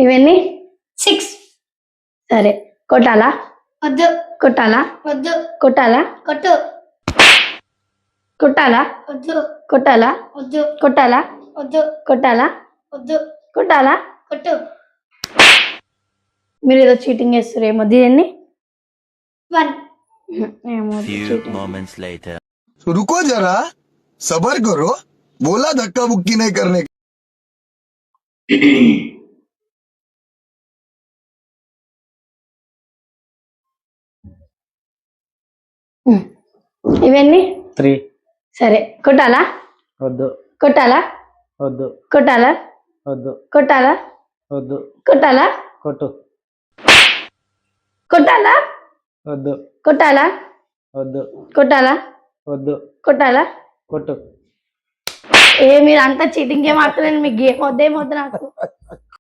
ఇవన్నీ 6 సరే కొట్టాలా వద్దు కొట్టాలా వద్దు కొట్టాలా కొట్టు కొట్టాలా వద్దు కొట్టాలా వద్దు కొట్టాలా వద్దు కొట్టాలా వద్దు కొట్టాలా కొట్టు మీరు ఏదో చీటింగ్ చేస్తారు ఏమో దీన్ని 1 ఏమో Few cheating. moments later. तो रुको जरा सबर करो बोला धक्का मुक्की नहीं करने का। ఇవన్నీ 3 సరే కొట్టాలా వద్దు కొట్టాలా వద్దు కొట్టాలా వద్దు కొట్టాలా వద్దు కొట్టాలా కొట్టు కొట్టాలా వద్దు కొట్టాలా వద్దు కొట్టాలా వద్దు కొట్టాలా కొట్టు ఏ మీరు అంతా చీటింగ్ గేమ్ ఆడుతున్నారు మీకు గేమ్ వద్దేమొద్దు నాకు